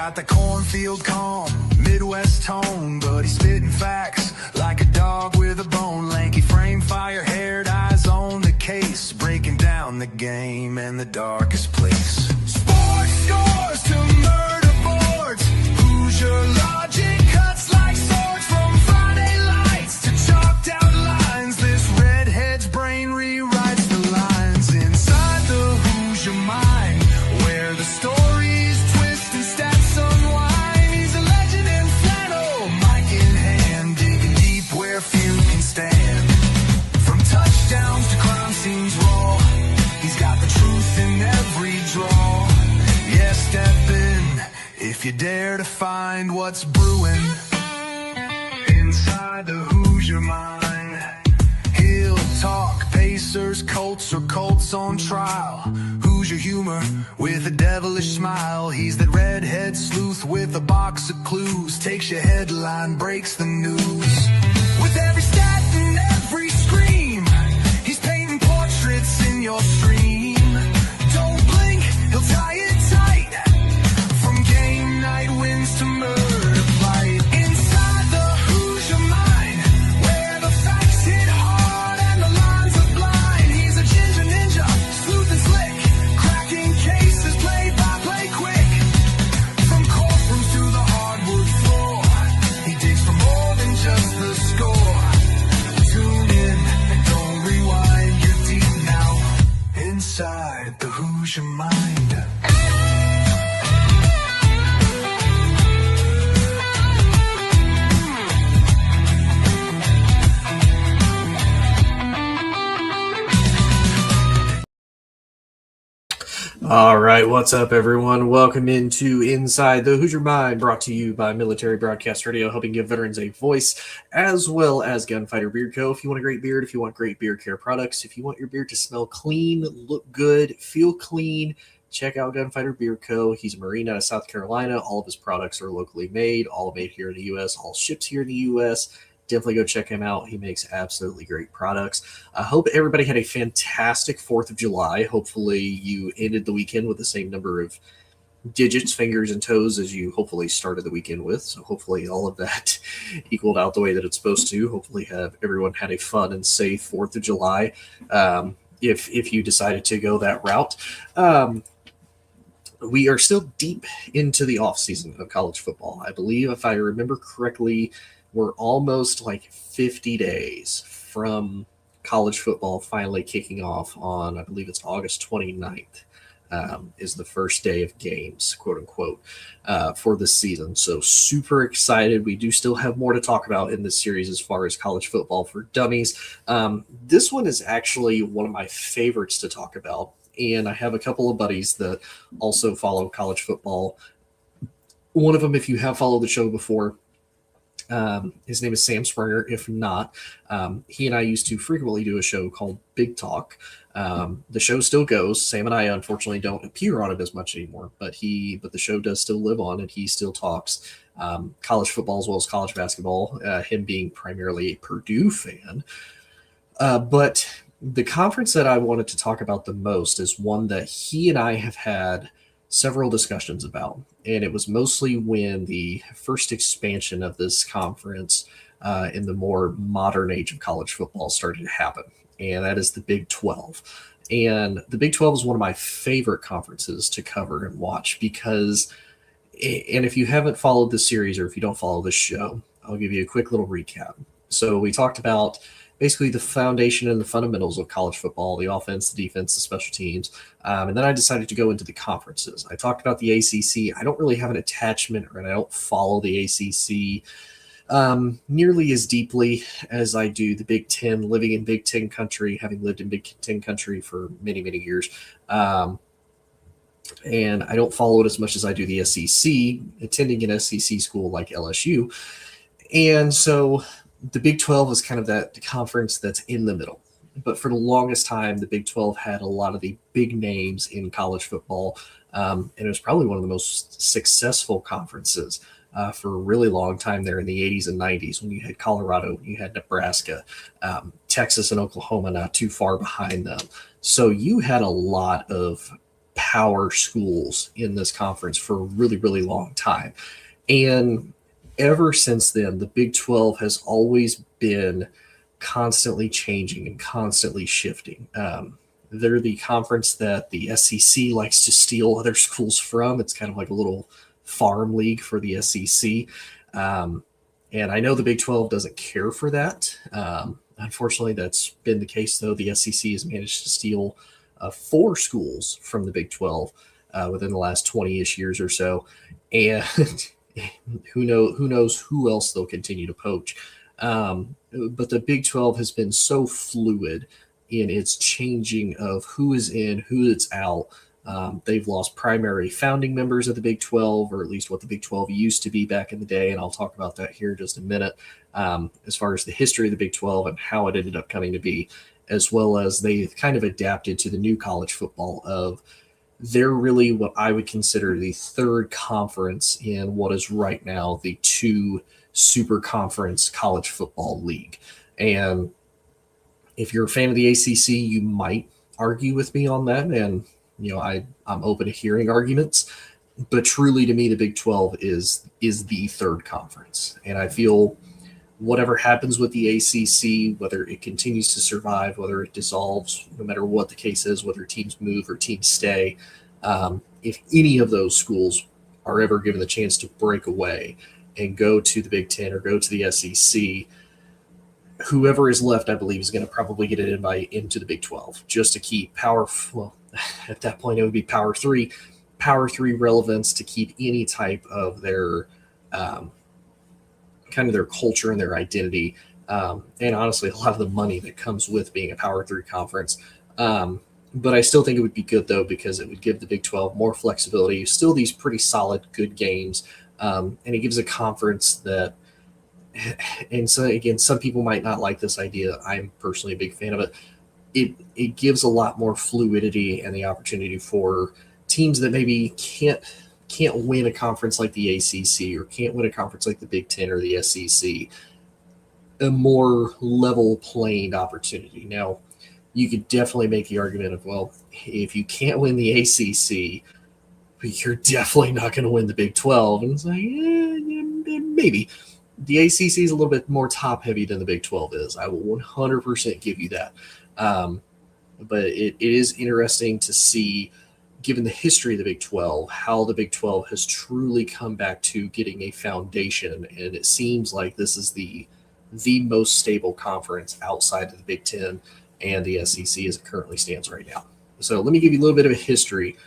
got the cornfield calm, Midwest tone, but he's spitting facts like a dog with a bone. Lanky frame, fire-haired eyes on the case, breaking down the game and the darkest place. Sports scores to murder boards, Hoosier logic cuts like swords. From Friday lights to chalked out lines, this redhead's brain rewrites the lines. Inside the Hoosier mind, where the stories twist and stats unwind. He's a legend in flannel, mic in hand, digging deep where few can stand. From touchdowns to crime scenes raw, he's got the truth in every draw. Yeah, step in if you dare to find what's brewing inside the Hoosier mind. He'll talk Pacers, Colts, or Colts on trial. Hoosier humor with a devilish smile. He's that redhead sleuth with a box of clues. Takes your headline, breaks the news. With every stat and every scream, he's painting portraits in your stream. Don't blink, he'll tie it tight. From game night wins to murder fight. Inside the Hoosier mind, where the facts hit hard and the lines are blind. He's a ginger ninja, smooth and slick, cracking cases play by play quick. From courtrooms to the hardwood floor, he digs for more than just the score. Tune in and don't rewind, you're deep now inside the Hoosier mind. All right, what's up, everyone? Welcome into Inside the Hoosier Mind, brought to you by Military Broadcast Radio, helping give veterans a voice, as well as Gunfighter Beard Co. If you want a great beard, if you want great beard care products, if you want your beard to smell clean, look good, feel clean, check out Gunfighter Beard Co. He's a Marine out of South Carolina. All of his products are locally made, all made here in the U.S., all ships here in the U.S., Definitely go check him out. He makes absolutely great products. I hope everybody had a fantastic 4th of July. Hopefully you ended the weekend with the same number of digits, fingers, and toes as you hopefully started the weekend with. So hopefully all of that equaled out the way that it's supposed to. Hopefully everyone had a fun and safe 4th of July if you decided to go that route. We are still deep into the off season of college football. I believe, if I remember correctly, we're almost like 50 days from college football finally kicking off on, I believe it's August 29th, is the first day of games, quote unquote, for this season. So super excited. We do still have more to talk about in this series as far as college football for dummies. This one is actually one of my favorites to talk about. And I have a couple of buddies that also follow college football. One of them, if you have followed the show before, his name is Sam Springer. If not, he and I used to frequently do a show called Big Talk. The show still goes. Sam and I unfortunately don't appear on it as much anymore, but the show does still live on, and he still talks college football as well as college basketball, him being primarily a Purdue fan. But the conference that I wanted to talk about the most is one that he and I have had several discussions about, and it was mostly when the first expansion of this conference in the more modern age of college football started to happen, and that is the Big 12. And the Big 12 is one of my favorite conferences to cover and watch because, and if you haven't followed this series or if you don't follow this show, I'll give you a quick little recap. So we talked about basically the foundation and the fundamentals of college football, the offense, the defense, the special teams. And then I decided to go into the conferences. I talked about the ACC. I don't really have an attachment, or I don't follow the ACC nearly as deeply as I do the Big Ten, living in Big Ten country, having lived in Big Ten country for many, many years. And I don't follow it as much as I do the SEC, attending an SEC school like LSU. And so the Big 12 is kind of that conference that's in the middle. But for the longest time, the Big 12 had a lot of the big names in college football. And it was probably one of the most successful conferences for a really long time there in the 80s and 90s, when you had Colorado, when you had Nebraska, Texas and Oklahoma not too far behind them. So you had a lot of power schools in this conference for a really, really long time. And ever since then, the Big 12 has always been constantly changing and constantly shifting. They're the conference that the SEC likes to steal other schools from. It's kind of like a little farm league for the SEC. And I know the Big 12 doesn't care for that. Unfortunately, that's been the case, though. The SEC has managed to steal 4 schools from the Big 12 within the last 20-ish years or so. And who knows who else they'll continue to poach. But the Big 12 has been so fluid in its changing of who is in, who is out. They've lost primary founding members of the Big 12, or at least what the Big 12 used to be back in the day, and I'll talk about that here in just a minute, as far as the history of the Big 12 and how it ended up coming to be, as well as they kind of adapted to the new college football of they're really what I would consider the third conference in what is right now the 2 super conference college football league. And if you're a fan of the ACC, you might argue with me on that, and I'm open to hearing arguments, but truly to me, the Big 12 is the third conference. And I feel whatever happens with the ACC, whether it continues to survive, whether it dissolves, no matter what the case is, whether teams move or teams stay, if any of those schools are ever given the chance to break away and go to the Big 10 or go to the SEC, whoever is left, I believe, is going to probably get an invite into the Big 12 just to keep at that point, it would be Power 3 relevance, to keep any type of their kind of their culture and their identity. And honestly, a lot of the money that comes with being a Power 3 conference. But I still think it would be good, though, because it would give the Big 12 more flexibility, still these pretty solid, good games. And it gives a conference that, and so again, some people might not like this idea. I'm personally a big fan of it. It gives a lot more fluidity and the opportunity for teams that maybe can't win a conference like the ACC or can't win a conference like the Big 10 or the SEC, a more level playing opportunity. Now, you could definitely make the argument of, well, if you can't win the ACC, you're definitely not going to win the Big 12. And it's like, maybe. The ACC is a little bit more top-heavy than the Big 12 is. I will 100% give you that. But it is interesting to see, given the history of the Big 12, how the Big 12 has truly come back to getting a foundation. And it seems like this is the most stable conference outside of the Big 10 and the SEC as it currently stands right now. So let me give you a little bit of a history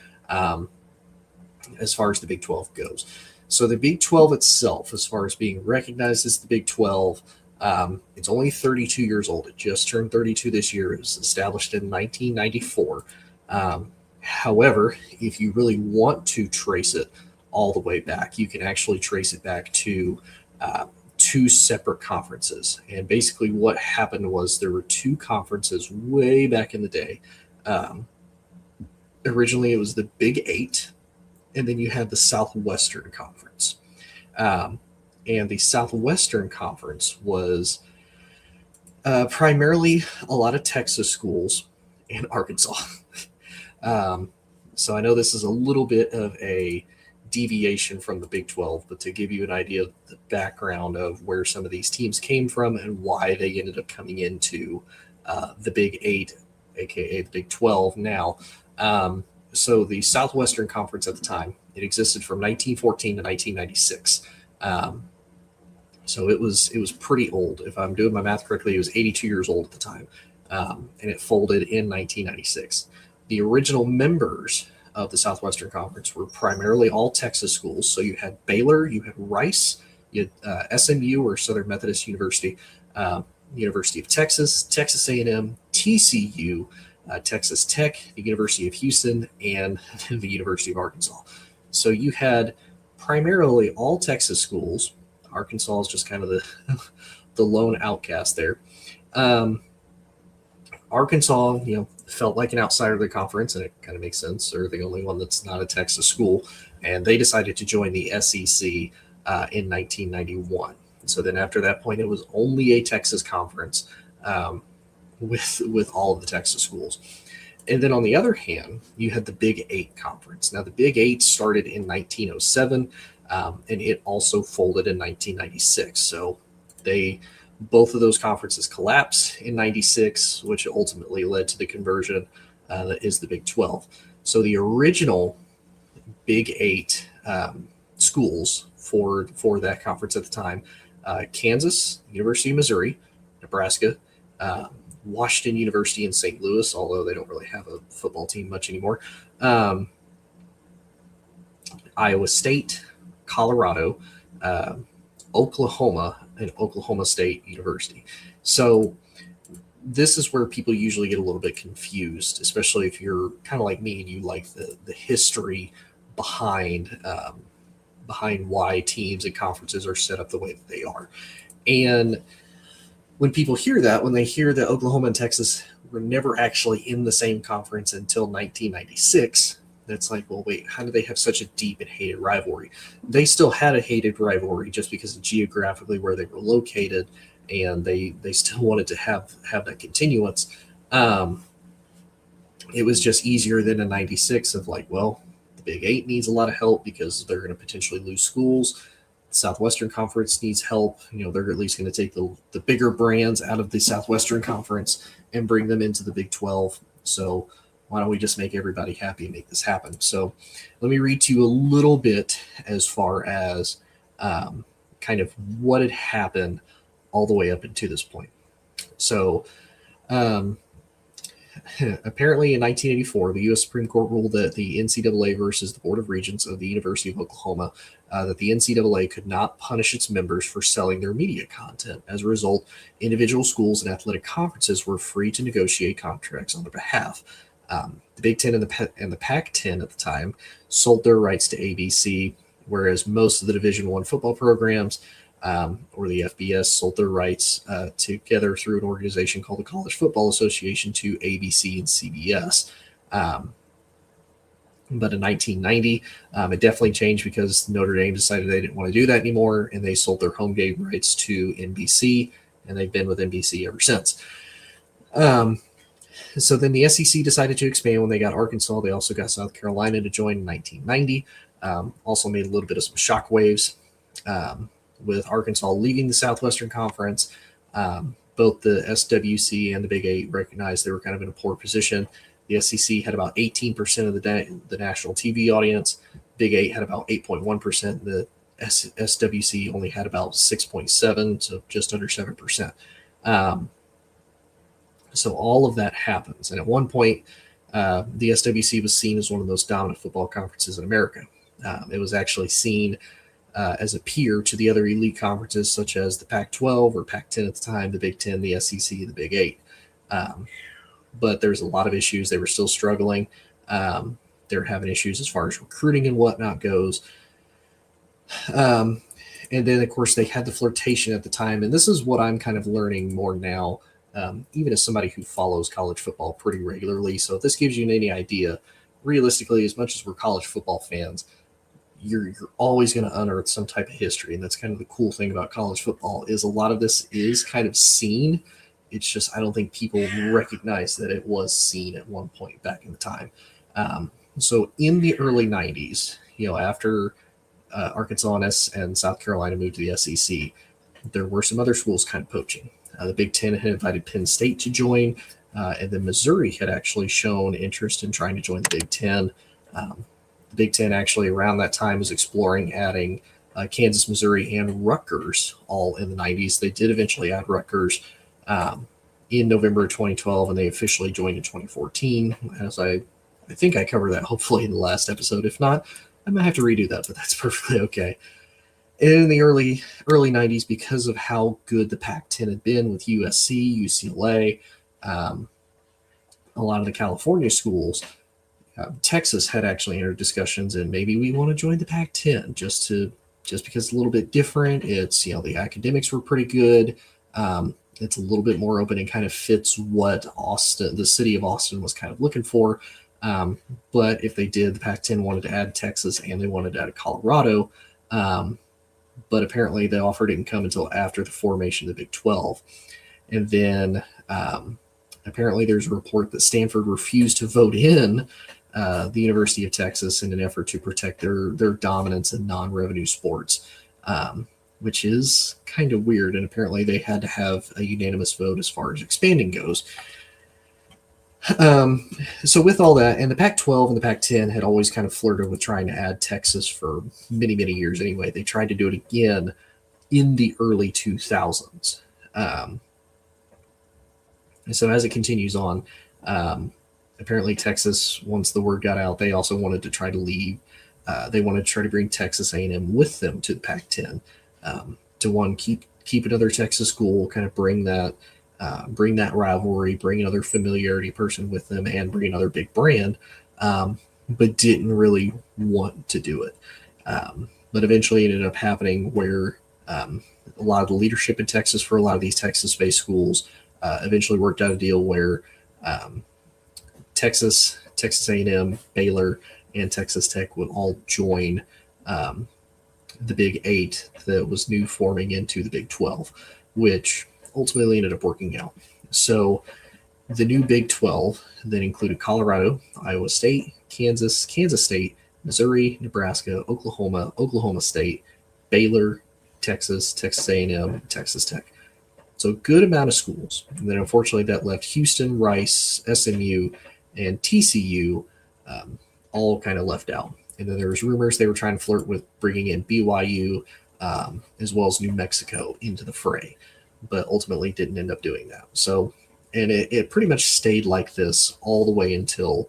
as far as the Big 12 goes. So the Big 12 itself, as far as being recognized as the Big 12, it's only 32 years old. It just turned 32 this year. It was established in 1994. However, if you really want to trace it all the way back, you can actually trace it back to 2 separate conferences. And basically what happened was there were 2 conferences way back in the day. Originally, it was the Big 8, and then you had the Southwestern Conference. And the Southwestern Conference was primarily a lot of Texas schools and Arkansas. So I know this is a little bit of a deviation from the Big 12, but to give you an idea of the background of where some of these teams came from and why they ended up coming into the Big 8, aka the Big 12 now. So the Southwestern Conference at the time, it existed from 1914 to 1996. So it was pretty old. If I'm doing my math correctly, it was 82 years old at the time, and it folded in 1996. The original members of the Southwestern Conference were primarily all Texas schools. So you had Baylor, you had Rice, you had SMU, or Southern Methodist University, University of Texas, Texas A&M, TCU, Texas Tech, the University of Houston, and the University of Arkansas. So you had primarily all Texas schools. Arkansas is just kind of the lone outcast there. Arkansas, felt like an outsider of the conference, and it kind of makes sense. They're the only one that's not a Texas school, and they decided to join the SEC in 1991. So then after that point, it was only a Texas conference with all of the Texas schools. And then on the other hand, you had the Big Eight Conference. Now, the Big Eight started in 1907, and it also folded in 1996. So both of those conferences collapsed in 96, which ultimately led to the conversion that is the Big 12. So the original Big Eight schools for that conference at the time, Kansas, University of Missouri, Nebraska, Washington University in St. Louis, although they don't really have a football team much anymore, Iowa State, Colorado, Oklahoma, and Oklahoma State University. So this is where people usually get a little bit confused, especially if you're kind of like me and you like the history behind why teams and conferences are set up the way that they are. And when people hear that, when they hear that Oklahoma and Texas were never actually in the same conference until 1996, that's like, well, wait, how do they have such a deep and hated rivalry? They still had a hated rivalry just because of geographically where they were located, and they still wanted to have that continuance. It was just easier than in 96 of like, well, the Big Eight needs a lot of help because they're going to potentially lose schools. Southwestern Conference needs help. They're at least going to take the bigger brands out of the Southwestern Conference and bring them into the Big 12. So why don't we just make everybody happy and make this happen? So let me read to you a little bit as far as kind of what had happened all the way up into this point. So apparently in 1984, the U.S. Supreme Court ruled that the NCAA versus the Board of Regents of the University of Oklahoma, that the NCAA could not punish its members for selling their media content. As a result, individual schools and athletic conferences were free to negotiate contracts on their behalf. The Big Ten and the Pac-10 at the time sold their rights to ABC, whereas most of the Division I football programs or the FBS sold their rights together through an organization called the College Football Association to ABC and CBS. But in 1990, it definitely changed because Notre Dame decided they didn't want to do that anymore, and they sold their home game rights to NBC, and they've been with NBC ever since. So then the SEC decided to expand when they got Arkansas. They also got South Carolina to join in 1990. Also made a little bit of some shockwaves with Arkansas leaving the Southwestern Conference. Both the SWC and the Big Eight recognized they were kind of in a poor position. The SEC had about 18% of the national TV audience. Big Eight had about 8.1%. The SWC only had about 6.7%, so just under 7%. So all of that happens. And at one point, the SWC was seen as one of the most dominant football conferences in America. It was actually seen as a peer to the other elite conferences such as the Pac-12 or Pac-10 at the time, the Big Ten, the SEC, the Big Eight. But there's a lot of issues. They were still struggling. They're having issues as far as recruiting and whatnot goes. And then, of course, they had the flirtation at the time. And this is what I'm kind of learning more now, even as somebody who follows college football pretty regularly. So if this gives you any idea, realistically, as much as we're college football fans, you're always going to unearth some type of history. And that's kind of the cool thing about college football is a lot of this is kind of seen. It's just I don't think people recognize that it was seen at one point back in the time. So in the early 90s, after Arkansas and South Carolina moved to the SEC, there were some other schools kind of poaching. The Big Ten had invited Penn State to join, and then Missouri had actually shown interest in trying to join the Big Ten. The Big Ten actually around that time was exploring adding Kansas, Missouri, and Rutgers all in the 90s. They did eventually add Rutgers in November of 2012, and they officially joined in 2014. As I think I covered that hopefully in the last episode. If not, I might have to redo that, but that's perfectly okay. And in the early 90s, because of how good the Pac-10 had been with USC, UCLA, a lot of the California schools, Texas had actually entered discussions, and maybe we want to join the Pac-10 just because it's a little bit different. It's the academics were pretty good. It's a little bit more open and kind of fits what the city of Austin was kind of looking for. But if they did, the Pac-10 wanted to add Texas and they wanted to add Colorado. But apparently the offer didn't come until after the formation of the Big 12. And then Apparently, there's a report that Stanford refused to vote in the University of Texas in an effort to protect their dominance in non-revenue sports, which is kind of weird. And apparently, they had to have a unanimous vote as far as expanding goes. So with all that, and the Pac-12 and the Pac-10 had always kind of flirted with trying to add Texas for many, many years anyway. They tried to do it again in the early 2000s. And so as it continues on, apparently Texas, once the word got out, they also wanted to try to leave. They wanted to try to bring Texas A&M with them to the Pac-10 to one, keep another Texas school, kind of bring that rivalry, bring another familiarity person with them, and bring another big brand, but didn't really want to do it. But eventually it ended up happening where a lot of the leadership in Texas for a lot of these Texas-based schools eventually worked out a deal where Texas A&M, Baylor, and Texas Tech would all join the Big 8 that was new forming into the Big 12, which ultimately ended up working out. So the new Big 12 that included Colorado, Iowa State, Kansas State, Missouri, Nebraska, Oklahoma State, Baylor, Texas A&M, Texas Tech. So a good amount of schools. And then unfortunately that left Houston, Rice, SMU, and TCU all kind of left out. And then there was rumors they were trying to flirt with bringing in BYU as well as New Mexico into the fray, but ultimately didn't end up doing that. So, and it pretty much stayed like this all the way until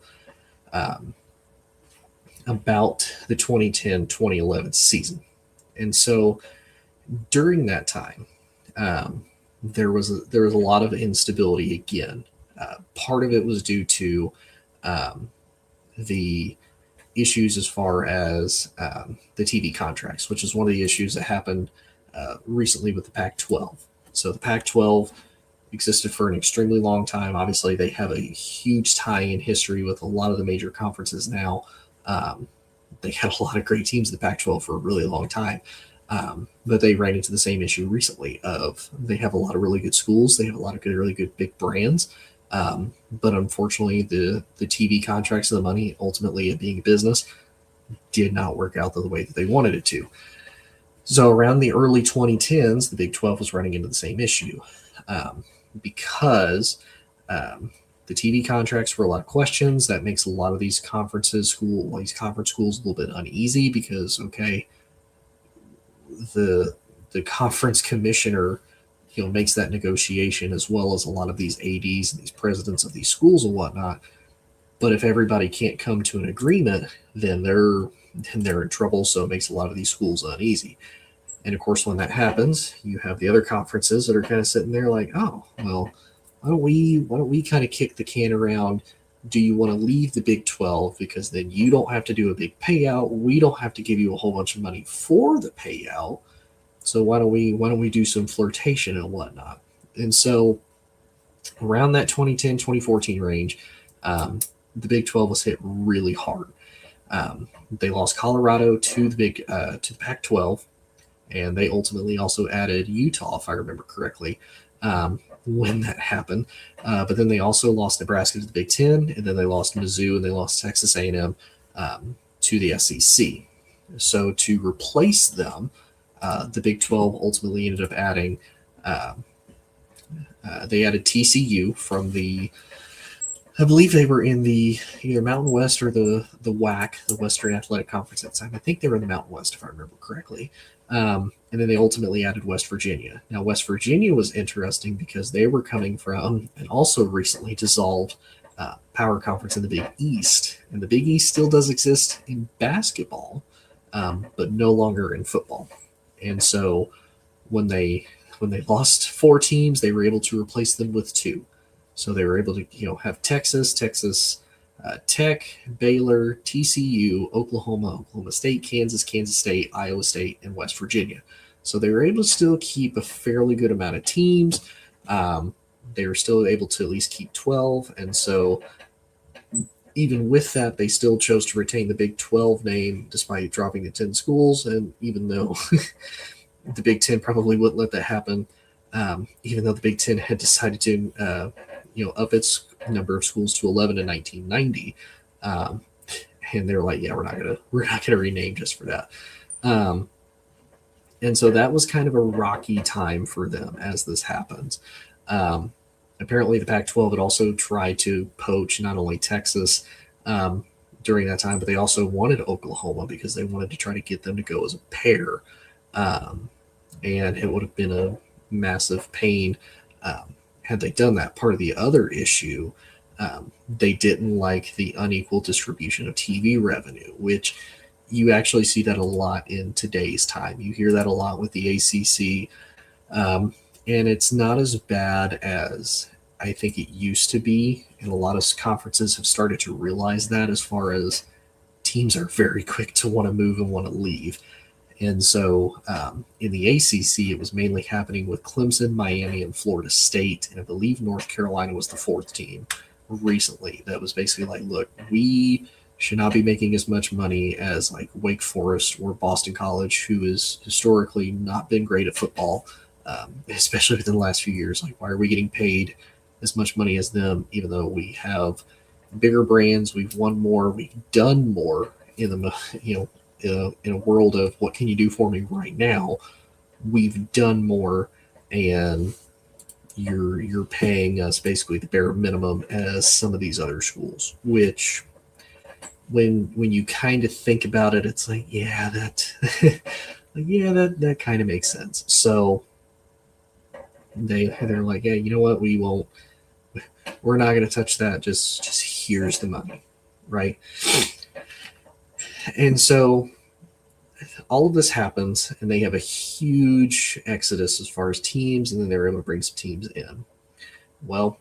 about the 2010-2011 season. And so during that time, there was a lot of instability again. Part of it was due to the issues as far as the TV contracts, which is one of the issues that happened recently with the Pac-12. So the Pac-12 existed for an extremely long time. Obviously, they have a huge tie-in history with a lot of the major conferences now. They had a lot of great teams in the Pac-12 for a really long time. But they ran into the same issue recently of they have a lot of really good schools. They have a lot of really good big brands. But unfortunately, the TV contracts and the money, ultimately it being a business, did not work out the way that they wanted it to. So around the early 2010s, the Big 12 was running into the same issue because the TV contracts were a lot of questions. That makes a lot of these conference schools a little bit uneasy because, okay, the conference commissioner makes that negotiation as well as a lot of these ADs and these presidents of these schools and whatnot. But if everybody can't come to an agreement, then they're in trouble. So it makes a lot of these schools uneasy. And of course, when that happens, you have the other conferences that are kind of sitting there like, oh, well, why don't we kind of kick the can around? Do you want to leave the Big 12? Because then you don't have to do a big payout. We don't have to give you a whole bunch of money for the payout. So why don't we do some flirtation and whatnot? And so around that 2010, 2014 range, the Big 12 was hit really hard. They lost Colorado to the Pac-12, and they ultimately also added Utah, if I remember correctly, when that happened. But then they also lost Nebraska to the Big 10, and then they lost Mizzou and they lost Texas A&M to the SEC. So to replace them, the Big 12 ultimately ended up adding they added TCU from I believe they were in the either Mountain West or the WAC, the Western Athletic Conference at the time. I think they were in the Mountain West, if I remember correctly. And then they ultimately added West Virginia. Now, West Virginia was interesting because they were coming from and also recently dissolved power conference in the Big East. And the Big East still does exist in basketball, but no longer in football. And so when they lost 4 teams, they were able to replace them with 2. So they were able to have Texas Tech, Baylor, TCU, Oklahoma State, Kansas State, Iowa State, and West Virginia. So they were able to still keep a fairly good amount of teams. They were still able to at least keep 12. And so even with that, they still chose to retain the Big 12 name despite dropping the 10 schools. And even though the Big 10 probably wouldn't let that happen, even though the Big 10 had decided to up its number of schools to 11 in 1990. Um, and they're like, yeah, we're not gonna rename just for that. Um, and so that was kind of a rocky time for them as this happens. Um, Apparently, the Pac-12 had also tried to poach not only Texas um, during that time, but they also wanted Oklahoma because they wanted to try to get them to go as a pair. Um, and it would have been a massive pain had they done that. Part of the other issue, they didn't like the unequal distribution of TV revenue, which you actually see that a lot in today's time. You hear that a lot with the ACC, um, and it's not as bad as I think it used to be. And a lot of conferences have started to realize that, as far as teams are very quick to want to move and want to leave. And so in the ACC, it was mainly happening with Clemson, Miami, and Florida State. And I believe North Carolina was the fourth team recently that was basically like, look, we should not be making as much money as like Wake Forest or Boston College, who has historically not been great at football, especially within the last few years. Like, why are we getting paid as much money as them, even though we have bigger brands, we've won more, we've done more in the, in a world of what can you do for me right now, we've done more, and you're paying us basically the bare minimum as some of these other schools. Which, when you kind of think about it, it's like, yeah, that kind of makes sense. So they're like, yeah, you know what, we're not going to touch that. Just here's the money, right? And so all of this happens, and they have a huge exodus as far as teams, and then they're able to bring some teams in. Well,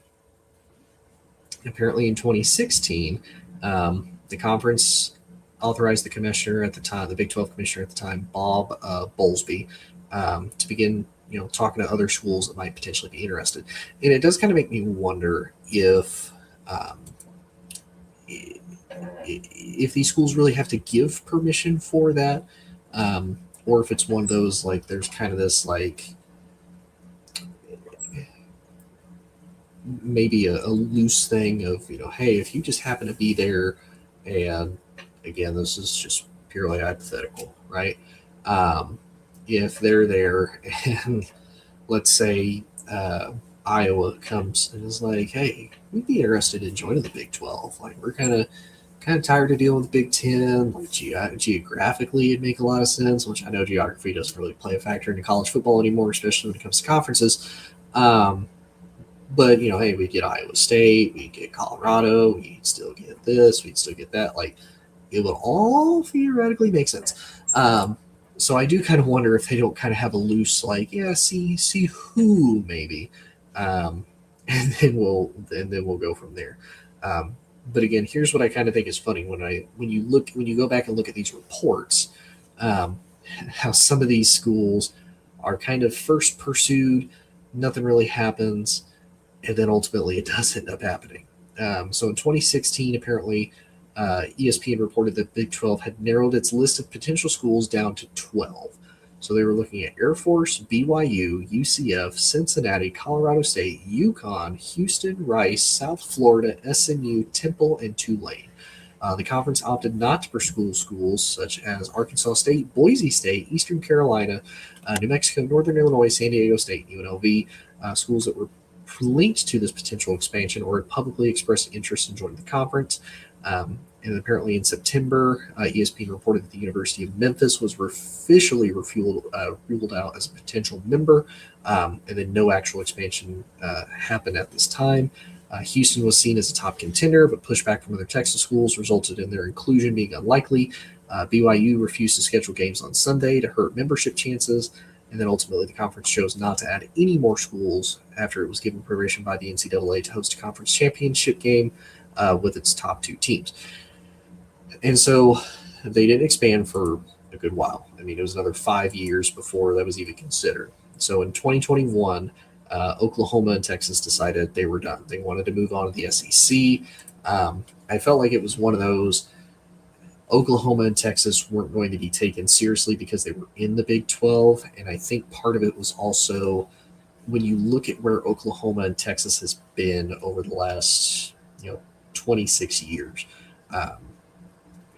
apparently in 2016, the conference authorized the commissioner at the time, the Big 12 commissioner at the time, Bob Bowlesby, to begin, talking to other schools that might potentially be interested. And it does kind of make me wonder if these schools really have to give permission for that, or if it's one of those, like, there's kind of this, like, maybe a loose thing of, hey, if you just happen to be there, and again, this is just purely hypothetical, right? If they're there and let's say Iowa comes and is like, hey, we'd be interested in joining the Big 12. Like, we're kind of tired of dealing with the Big 10. Like, geographically, it'd make a lot of sense, which I know geography doesn't really play a factor into college football anymore, especially when it comes to conferences. But, hey, we'd get Iowa State, we'd get Colorado, we'd still get this, we'd still get that. Like, it would all theoretically make sense. So I do kind of wonder if they don't kind of have a loose, like, yeah, see who maybe, and then we'll go from there. But again, here's what I kind of think is funny when you go back and look at these reports, how some of these schools are kind of first pursued, nothing really happens, and then ultimately it does end up happening. So in 2016, apparently, ESPN reported that Big 12 had narrowed its list of potential schools down to 12. So they were looking at Air Force, BYU, UCF, Cincinnati, Colorado State, UConn, Houston, Rice, South Florida, SMU, Temple, and Tulane. The conference opted not to pursue schools such as Arkansas State, Boise State, Eastern Carolina, New Mexico, Northern Illinois, San Diego State, UNLV, schools that were linked to this potential expansion or had publicly expressed interest in joining the conference. And apparently in September, ESPN reported that the University of Memphis was officially ruled out as a potential member, and then no actual expansion happened at this time. Houston was seen as a top contender, but pushback from other Texas schools resulted in their inclusion being unlikely. BYU refused to schedule games on Sunday to hurt membership chances, and then ultimately the conference chose not to add any more schools after it was given permission by the NCAA to host a conference championship game with its top two teams. And so they didn't expand for a good while. I mean, it was another 5 years before that was even considered. So in 2021, Oklahoma and Texas decided they were done. They wanted to move on to the SEC. I felt like it was one of those, Oklahoma and Texas weren't going to be taken seriously because they were in the Big 12. And I think part of it was also when you look at where Oklahoma and Texas has been over the last 26 years. Um,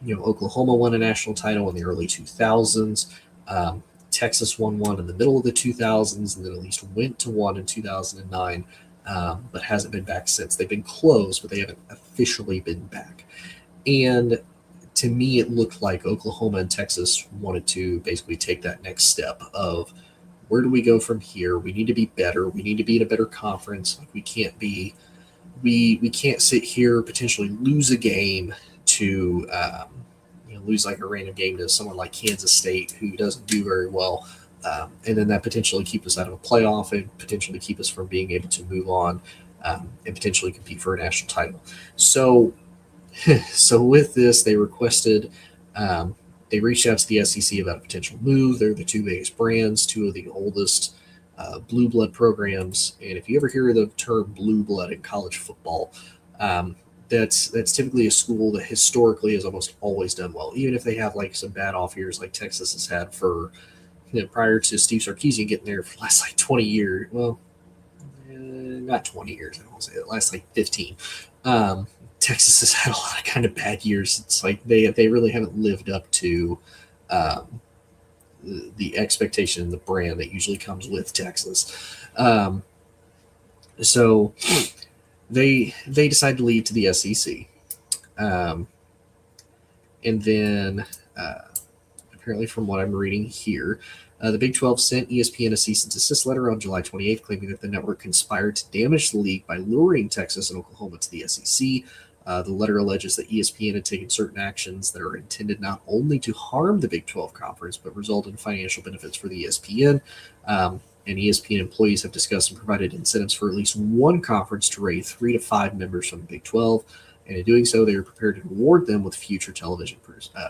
Oklahoma won a national title in the early 2000s. Texas won one in the middle of the 2000s, and then at least went to one in 2009, but hasn't been back since. They've been close, but they haven't officially been back. And to me, it looked like Oklahoma and Texas wanted to basically take that next step of where do we go from here? We need to be better. We need to be in a better conference. Like, we can't be we can't sit here potentially lose a game to lose like a random game to someone like Kansas State who doesn't do very well, and then that potentially keep us out of a playoff and potentially keep us from being able to move on and potentially compete for a national title. So, so with this, they requested. They reached out to the SEC about a potential move. They're the two biggest brands, two of the oldest blue blood programs. And if you ever hear the term blue blood in college football, that's typically a school that historically has almost always done well, even if they have like some bad off years like Texas has had for prior to Steve Sarkisian getting there for the last like 20 years. Well, not 20 years, I won't say it. Last like 15. Texas has had a lot of kind of bad years. It's like they really haven't lived up to the expectation and the brand that usually comes with Texas. So they decided to leave to the SEC, and then apparently, from what I'm reading here, the Big 12 sent ESPN a cease and desist letter on July 28th, claiming that the network conspired to damage the league by luring Texas and Oklahoma to the SEC. The letter alleges that ESPN had taken certain actions that are intended not only to harm the Big 12 conference, but result in financial benefits for the ESPN. And ESPN employees have discussed and provided incentives for at least one conference to raise 3 to 5 members from the Big 12. And in doing so, they are prepared to reward them with future television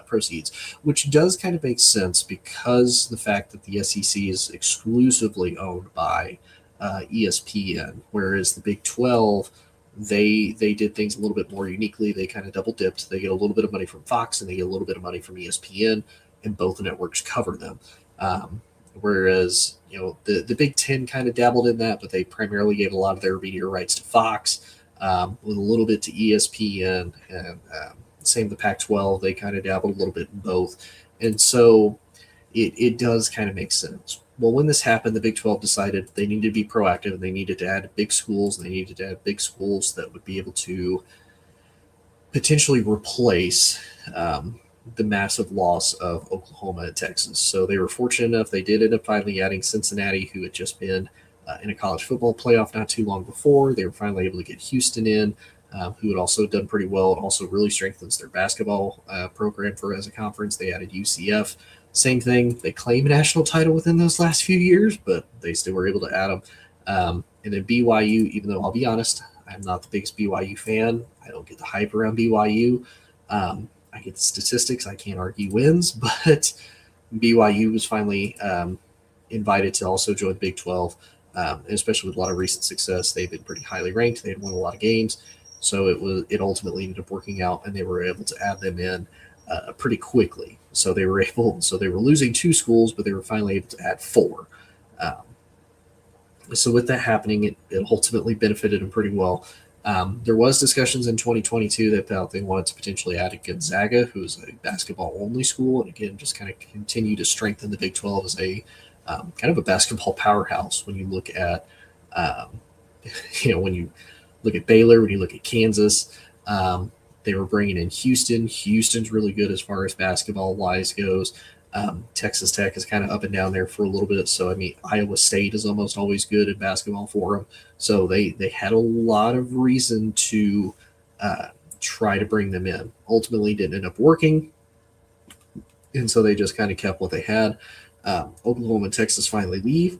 proceeds, which does kind of make sense because the fact that the SEC is exclusively owned by ESPN, whereas the Big 12, they did things a little bit more uniquely. They kind of double dipped. They get a little bit of money from Fox and they get a little bit of money from ESPN, and both the networks cover them. Whereas the Big 10 kind of dabbled in that, but they primarily gave a lot of their media rights to Fox. With a little bit to ESPN, and same the Pac-12. They kind of dabbled a little bit in both, and so it does kind of make sense. Well, when this happened, the Big 12 decided they needed to be proactive, and they needed to add big schools. They needed to add big schools that would be able to potentially replace the massive loss of Oklahoma and Texas. So they were fortunate enough. They did end up finally adding Cincinnati, who had just been in a college football playoff not too long before. They were finally able to get Houston in, who had also done pretty well. It also really strengthens their basketball program as a conference. They added UCF. Same thing. They claim a national title within those last few years, but they still were able to add them. And then BYU, even though I'll be honest, I'm not the biggest BYU fan. I don't get the hype around BYU. I get the statistics. I can't argue wins, but BYU was finally invited to also join Big 12. Especially with a lot of recent success. They've been pretty highly ranked. They had won a lot of games. So it ultimately ended up working out, and they were able to add them in pretty quickly. So they were losing 2 schools, but they were finally able to add 4. So with that happening, it ultimately benefited them pretty well. There was discussions in 2022 that they wanted to potentially add a Gonzaga, who is a basketball-only school, and again, just kind of continue to strengthen the Big 12 as a kind of a basketball powerhouse. When you look at, when you look at Baylor, when you look at Kansas, they were bringing in Houston. Houston's really good as far as basketball-wise goes. Texas Tech is kind of up and down there for a little bit. So, I mean, Iowa State is almost always good at basketball for them. So they had a lot of reason to try to bring them in. Ultimately, didn't end up working. And so they just kind of kept what they had. Oklahoma and Texas finally leave.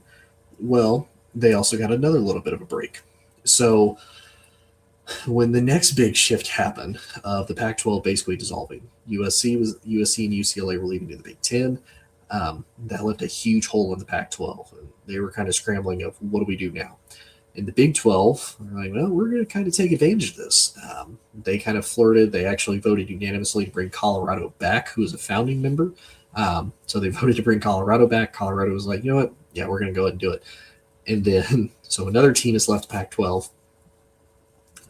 Well, they also got another little bit of a break. So when the next big shift happened of the Pac-12 basically dissolving, USC and UCLA were leaving to the Big 10. That left a huge hole in the Pac-12. And they were kind of scrambling of what do we do now? In the Big 12, they're like, well, we're going to kind of take advantage of this. They kind of flirted. They actually voted unanimously to bring Colorado back, who was a founding member. So they voted to bring Colorado back. Colorado was like, you know what? Yeah, we're going to go ahead and do it. And then, so another team has left Pac-12.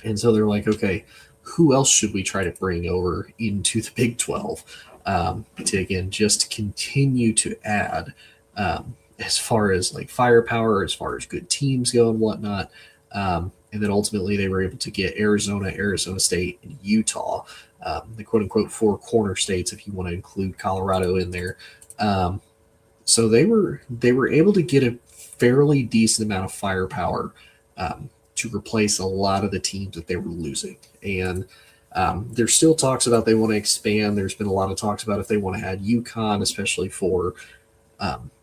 And so they're like, okay, who else should we try to bring over into the Big 12 to, again, just continue to add as far as like firepower, as far as good teams go and whatnot. And then ultimately they were able to get Arizona, Arizona State, and Utah, the quote unquote four corner states, if you want to include Colorado in there. So they were able to get a fairly decent amount of firepower to replace a lot of the teams that they were losing. And there's still talks about they want to expand. There's been a lot of talks about if they want to add UConn, especially for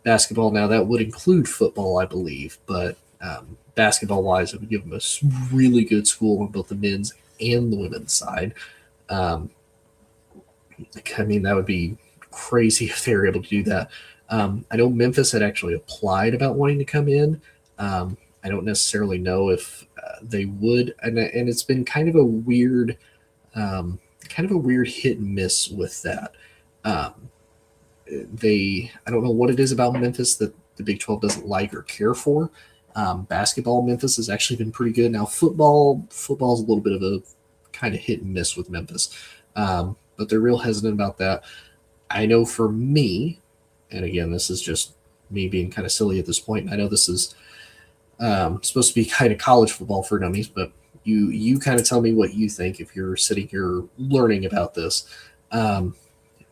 basketball. Now, that would include football, I believe, but basketball-wise, it would give them a really good school on both the men's and the women's side. I mean, that would be crazy if they were able to do that. I know Memphis had actually applied about wanting to come in. I don't necessarily know if they would, and it's been kind of a weird hit and miss with that. I don't know what it is about Memphis that the Big 12 doesn't like or care for. Basketball, Memphis has actually been pretty good. Now, football's a little bit of a kind of hit and miss with Memphis, but they're real hesitant about that. I know for me, and again, this is just me being kind of silly at this point. I know this is supposed to be kind of college football for dummies, but you kind of tell me what you think if you're sitting here learning about this.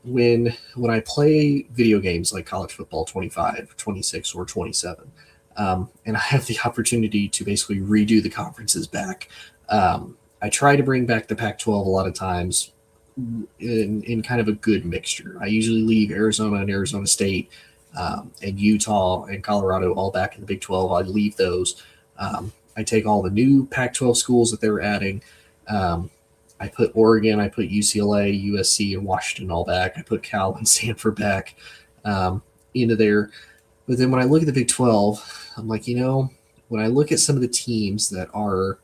When I play video games like college football 25, 26, or 27, and I have the opportunity to basically redo the conferences back, I try to bring back the Pac-12 a lot of times in kind of a good mixture. I usually leave Arizona and Arizona State and Utah and Colorado all back in the Big 12. I leave those. I take all the new Pac-12 schools that they're adding. I put Oregon, I put UCLA, USC, and Washington all back. I put Cal and Stanford back into there. But then when I look at the Big 12, I'm like, when I look at some of the teams that are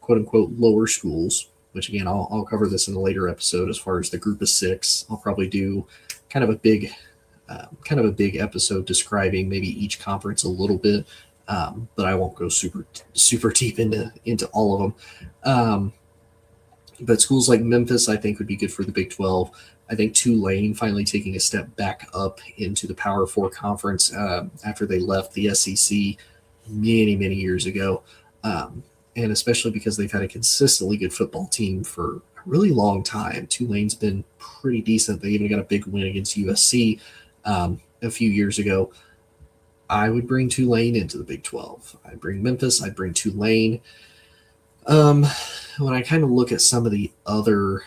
quote-unquote lower schools, which again, I'll cover this in a later episode as far as the group of six. I'll probably do kind of a big episode describing maybe each conference a little bit, but I won't go super deep into all of them. But schools like Memphis, I think, would be good for the Big 12. I think Tulane finally taking a step back up into the Power 4 conference after they left the SEC many, many years ago. And especially because they've had a consistently good football team for a really long time. Tulane's been pretty decent. They even got a big win against USC a few years ago. I would bring Tulane into the Big 12. I'd bring Memphis. I'd bring Tulane. When I kind of look at some of the other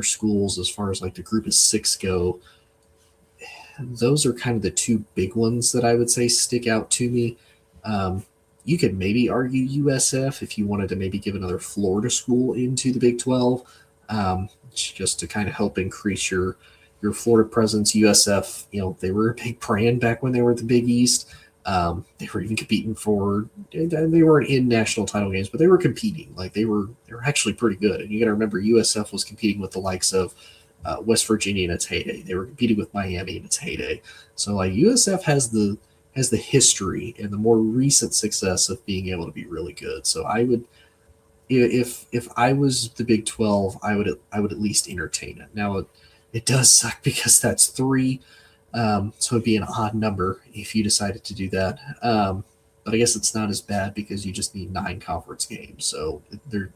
schools as far as like the group of six go, those are kind of the two big ones that I would say stick out to me. You could maybe argue USF if you wanted to maybe give another Florida school into the Big 12, just to kind of help increase your Florida presence. USF, they were a big brand back when they were at the Big East. They were even competing they weren't in national title games, but they were competing. Like they were actually pretty good. And you got to remember, USF was competing with the likes of West Virginia in its heyday. They were competing with Miami in its heyday. So like USF has the history and the more recent success of being able to be really good. So I would, if I was the Big 12, I would at least entertain it. Now it does suck because that's 3. So it'd be an odd number if you decided to do that. But I guess it's not as bad because you just need 9 conference games. So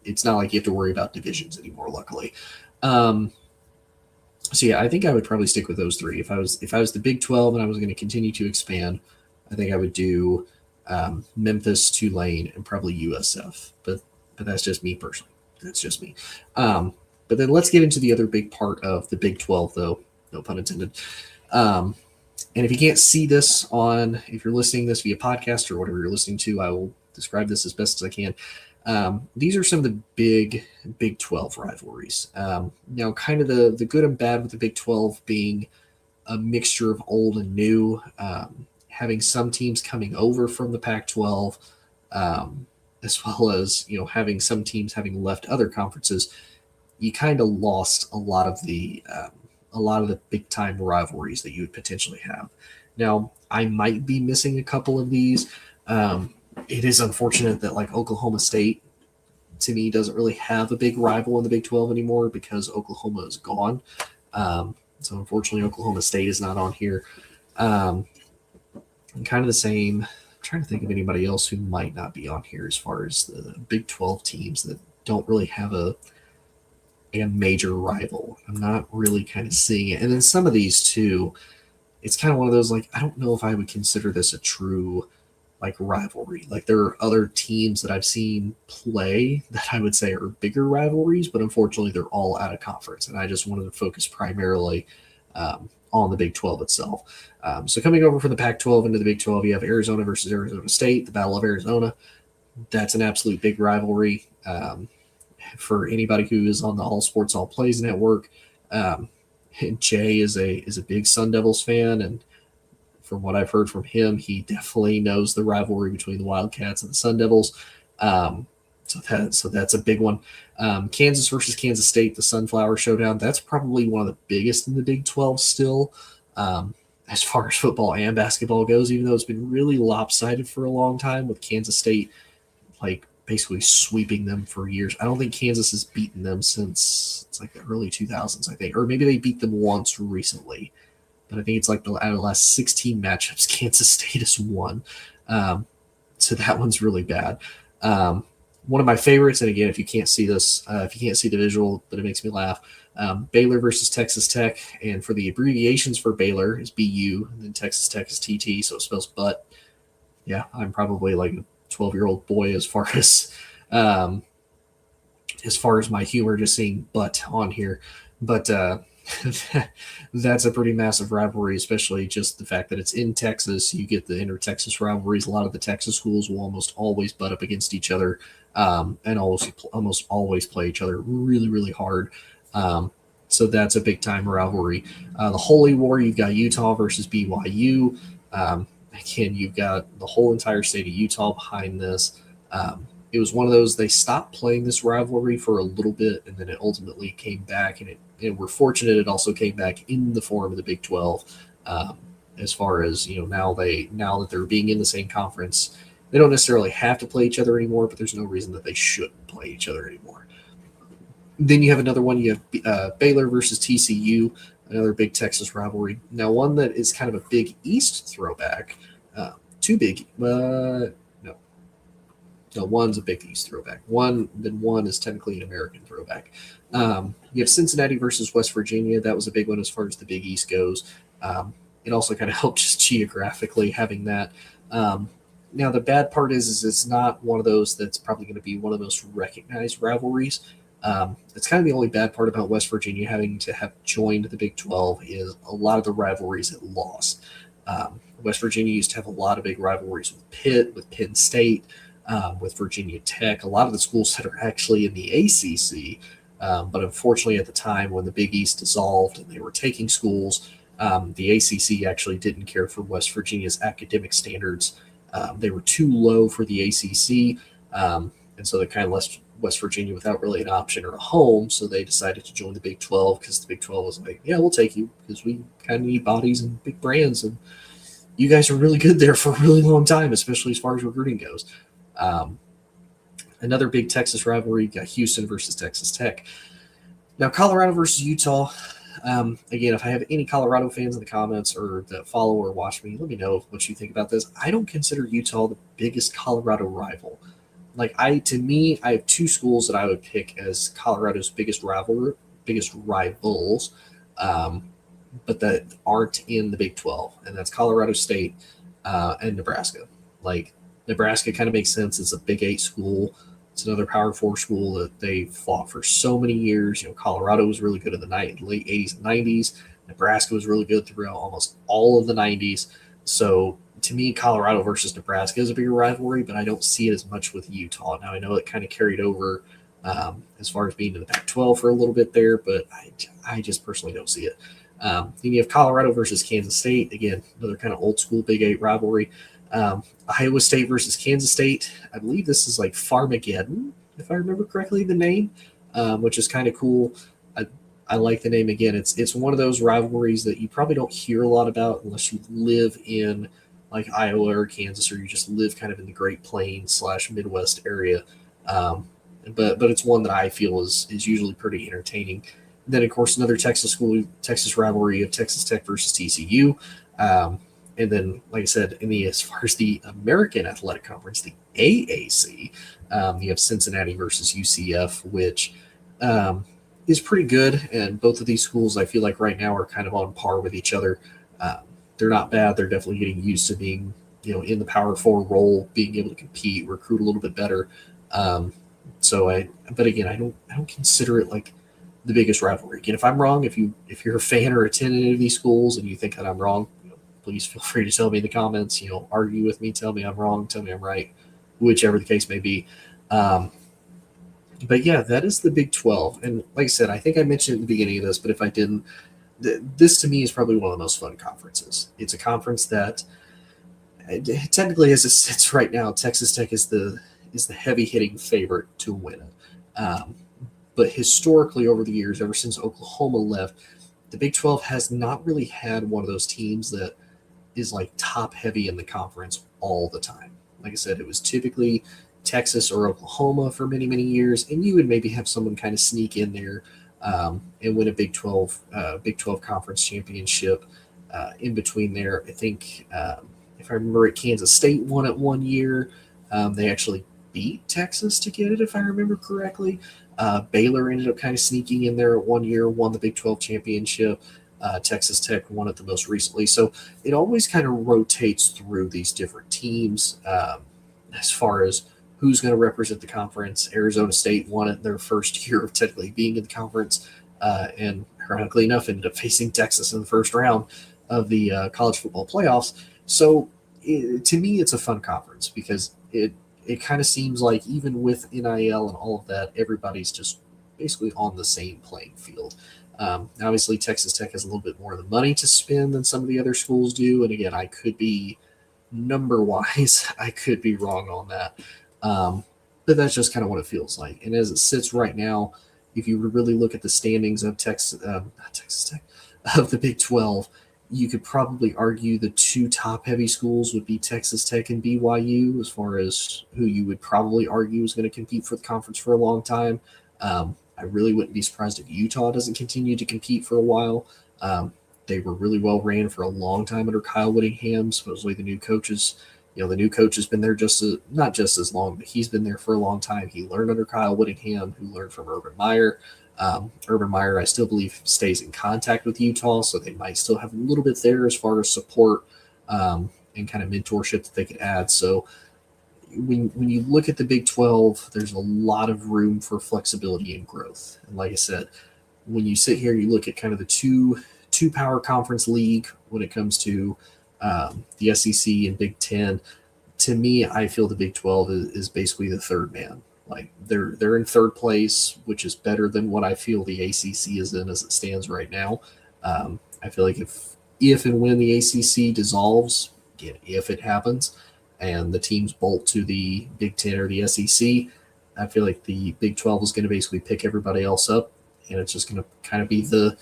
it's not like you have to worry about divisions anymore, luckily. So yeah, I think I would probably stick with those 3. If I was the Big 12 and I was going to continue to expand, I think I would do Memphis, Tulane, and probably USF. But that's just me personally. That's just me. But then let's get into the other big part of the Big 12, though. No pun intended. And if you can't see this if you're listening to this via podcast or whatever you're listening to, I will describe this as best as I can. These are some of the big Big 12 rivalries. Now, kind of the good and bad with the Big 12 being a mixture of old and new, having some teams coming over from the Pac-12, as well as having some teams having left other conferences. You kind of lost a lot of the big time rivalries that you would potentially have. Now, I might be missing a couple of these. Um, it is unfortunate that like Oklahoma State to me doesn't really have a big rival in the Big 12 anymore because Oklahoma is gone. So unfortunately, Oklahoma State is not on here. Um, kind of the same. I'm trying to think of anybody else who might not be on here as far as the Big 12 teams that don't really have a major rival. I'm not really kind of seeing it. And then some of these too, it's kind of one of those like I don't know if I would consider this a true like rivalry. Like there are other teams that I've seen play that I would say are bigger rivalries, but unfortunately they're all out of conference. And I just wanted to focus primarily on the Big 12 itself. So coming over from the Pac 12 into the Big 12, you have Arizona versus Arizona State, the Battle of Arizona. That's an absolute big rivalry. For anybody who is on the All Sports All Plays network, um, Jay is a big Sun Devils fan, and from what I've heard from him, he definitely knows the rivalry between the Wildcats and the Sun Devils. Um, so that's a big one. Kansas versus Kansas State, the Sunflower Showdown. That's probably one of the biggest in the Big 12 still, as far as football and basketball goes. Even though it's been really lopsided for a long time, with Kansas State like basically sweeping them for years. I don't think Kansas has beaten them since it's like the early 2000s, I think, or maybe they beat them once recently, but I think it's like out of the last 16 matchups, Kansas State has won. So that one's really bad. Um, one of my favorites, and again, if you can't see this, if you can't see the visual, but it makes me laugh, Baylor versus Texas Tech. And for the abbreviations for Baylor is BU, and then Texas Tech is TT, so it spells butt. Yeah, I'm probably like a 12-year-old boy um, as far as my humor, just seeing butt on here. But that's a pretty massive rivalry, especially just the fact that it's in Texas. You get the inter-Texas rivalries. A lot of the Texas schools will almost always butt up against each other, and almost always play each other really, really hard. So that's a big time rivalry. The Holy War, you've got Utah versus BYU. Again, you've got the whole entire state of Utah behind this. It was one of those, they stopped playing this rivalry for a little bit, and then it ultimately came back, and we're fortunate it also came back in the form of the Big 12. As far as now that they're being in the same conference, they don't necessarily have to play each other anymore, but there's no reason that they shouldn't play each other anymore. Then you have another one. You have Baylor versus TCU, another big Texas rivalry. Now, one that is kind of a Big East throwback. Too big. No, one's a Big East throwback. One is technically an American throwback. You have Cincinnati versus West Virginia. That was a big one as far as the Big East goes. It also kind of helped just geographically having that. Now, the bad part is it's not one of those that's probably going to be one of the most recognized rivalries. It's kind of the only bad part about West Virginia having to have joined the Big 12 is a lot of the rivalries it lost. West Virginia used to have a lot of big rivalries with Pitt, with Penn State, with Virginia Tech, a lot of the schools that are actually in the ACC. But unfortunately, at the time when the Big East dissolved and they were taking schools, the ACC actually didn't care for West Virginia's academic standards. They were too low for the ACC, and so they kind of left West Virginia without really an option or a home. So they decided to join the Big 12 because the Big 12 was like, yeah, we'll take you because we kind of need bodies and big brands. And you guys are really good there for a really long time, especially as far as recruiting goes. Another big Texas rivalry, you got Houston versus Texas Tech. Now, Colorado versus Utah. Again, if I have any Colorado fans in the comments or that follow or watch me, let me know what you think about this. I don't consider Utah the biggest Colorado rival. To me, I have two schools that I would pick as Colorado's biggest rivals, but that aren't in the Big 12, and that's Colorado State and Nebraska. Nebraska kind of makes sense. It's a Big 8 school. It's another Power 4 school that they fought for so many years. Colorado was really good in the late 80s and 90s. Nebraska was really good throughout almost all of the 90s. So to me, Colorado versus Nebraska is a bigger rivalry, but I don't see it as much with Utah. Now, I know it kind of carried over as far as being in the Pac-12 for a little bit there, but I just personally don't see it. Then you have Colorado versus Kansas State. Again, another kind of old school Big 8 rivalry. Iowa State versus Kansas State. I believe this is like Farmageddon, if I remember correctly, the name, which is kind of cool. I like the name. Again, it's one of those rivalries that you probably don't hear a lot about unless you live in like Iowa or Kansas, or you just live kind of in the Great Plains / Midwest area. Um, but it's one that I feel is usually pretty entertaining. Then, of course, another Texas rivalry of Texas Tech versus TCU. Um, and then, like I said, as far as the American Athletic Conference, the AAC, you have Cincinnati versus UCF, which um, is pretty good. And both of these schools, I feel like right now are kind of on par with each other. Um, they're not bad. They're definitely getting used to being, in the Power Four role, being able to compete, recruit a little bit better. Um, but again, I don't consider it like the biggest rivalry. Again, if I'm wrong, if you're a fan or attending any of these schools and you think that I'm wrong, please feel free to tell me in the comments. Argue with me, tell me I'm wrong, tell me I'm right, whichever the case may be. Um, but yeah, that is the Big 12. And like I said, I think I mentioned at the beginning of this, but if I didn't, this to me is probably one of the most fun conferences. It's a conference that technically, as it sits right now, Texas Tech is the heavy hitting favorite to win it. But historically, over the years, ever since Oklahoma left, the Big 12 has not really had one of those teams that is like top heavy in the conference all the time. Like I said, it was typically Texas or Oklahoma for many, many years, and you would maybe have someone kind of sneak in there and win a Big 12 conference championship in between there. I think if I remember it, Kansas State won it one year. They actually beat Texas to get it, if I remember correctly. Baylor ended up kind of sneaking in there one year, won the Big 12 championship. Texas Tech won it the most recently. So it always kind of rotates through these different teams as far as who's going to represent the conference. Arizona State won it their first year of technically being in the conference, and ironically enough, ended up facing Texas in the first round of the college football playoffs. So to me, it's a fun conference because it kind of seems like even with NIL and all of that, everybody's just basically on the same playing field. Obviously, Texas Tech has a little bit more of the money to spend than some of the other schools do. And again, I could be number wise, I could be wrong on that. But that's just kind of what it feels like. And as it sits right now, if you really look at the standings of not Texas Tech, of the Big 12, you could probably argue the two top heavy schools would be Texas Tech and BYU, as far as who you would probably argue is going to compete for the conference for a long time. I really wouldn't be surprised if Utah doesn't continue to compete for a while. They were really well ran for a long time under Kyle Whittingham. Supposedly the new coaches, the new coach has been there not just as long, but he's been there for a long time. He learned under Kyle Whittingham, who learned from Urban Meyer. Urban Meyer, I still believe, stays in contact with Utah, so they might still have a little bit there as far as support and kind of mentorship that they could add. So when you look at the Big 12, there's a lot of room for flexibility and growth. And like I said, when you sit here, you look at kind of the two power conference league when it comes to the SEC and Big 10. To me, I feel the Big 12 is basically the third man. Like they're in third place, which is better than what I feel the ACC is in as it stands right now. I feel like if and when the ACC dissolves, again, if it happens, and the teams bolt to the Big 10 or the SEC, I feel like the Big 12 is going to basically pick everybody else up, and it's just going to kind of be the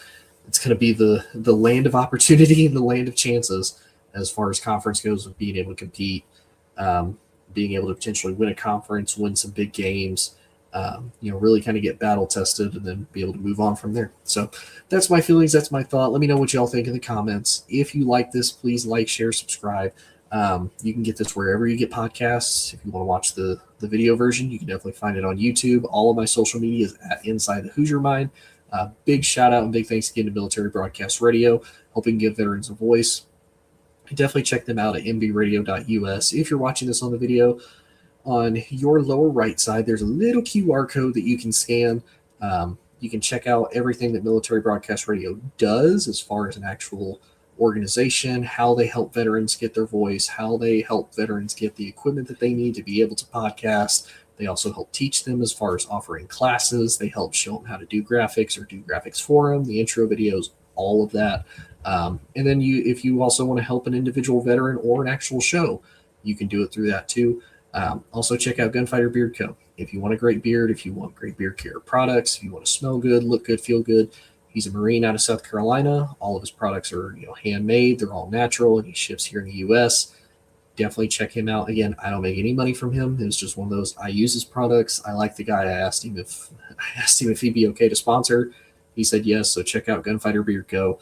land of opportunity and the land of chances as far as conference goes, with being able to compete. Being able to potentially win a conference, win some big games, really kind of get battle tested and then be able to move on from there. So that's my feelings. That's my thought. Let me know what y'all think in the comments. If you like this, please like, share, subscribe. You can get this wherever you get podcasts. If you want to watch the video version, you can definitely find it on YouTube. All of my social media is at Inside the Hoosier Mind. Big shout out and big thanks again to Military Broadcast Radio, helping give veterans a voice. Definitely check them out at mbradio.us. If you're watching this on the video, on your lower right side, there's a little QR code that you can scan. You can check out everything that Military Broadcast Radio does as far as an actual organization, how they help veterans get their voice, how they help veterans get the equipment that they need to be able to podcast. They also help teach them as far as offering classes. They help show them how to do graphics or do graphics for them, the intro videos, all of that. And then if you also want to help an individual veteran or an actual show, you can do it through that too. Also check out Gunfighter Beard Co. If you want a great beard, if you want great beard care products, if you want to smell good, look good, feel good. He's a Marine out of South Carolina. All of his products are handmade. They're all natural, and he ships here in the U.S. definitely check him out. Again, I don't make any money from him. It was just one of those. I use his products. I like the guy. I asked him if he'd be okay to sponsor. He said yes. So check out Gunfighter Beard Co.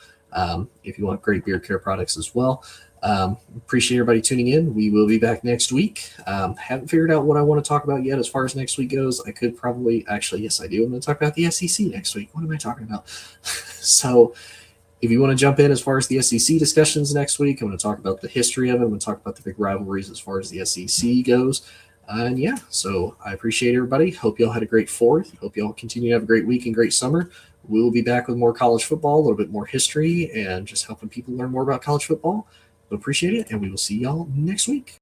If you want great beard care products as well. Appreciate everybody tuning in. We will be back next week. Haven't figured out what I want to talk about yet as far as next week goes. I could probably, actually, yes, I do. I'm going to talk about the SEC next week. What am I talking about? So if you want to jump in as far as the SEC discussions next week, I'm going to talk about the history of it. I'm going to talk about the big rivalries as far as the SEC goes. And yeah, so I appreciate everybody. Hope y'all had a great 4th. Hope y'all continue to have a great week and great summer. We'll be back with more college football, a little bit more history, and just helping people learn more about college football. Appreciate it, and we will see y'all next week.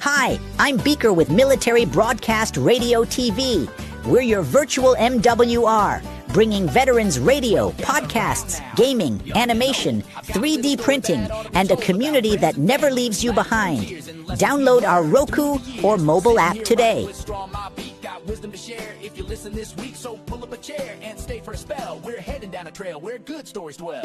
Hi, I'm Beaker with Military Broadcast Radio TV. We're your virtual MWR, bringing veterans radio, podcasts, gaming, animation, 3D printing, and a community that never leaves you behind. Download our Roku or mobile app today. Wisdom to share if you listen this week, so pull up a chair and stay for a spell. We're heading down a trail where good stories dwell.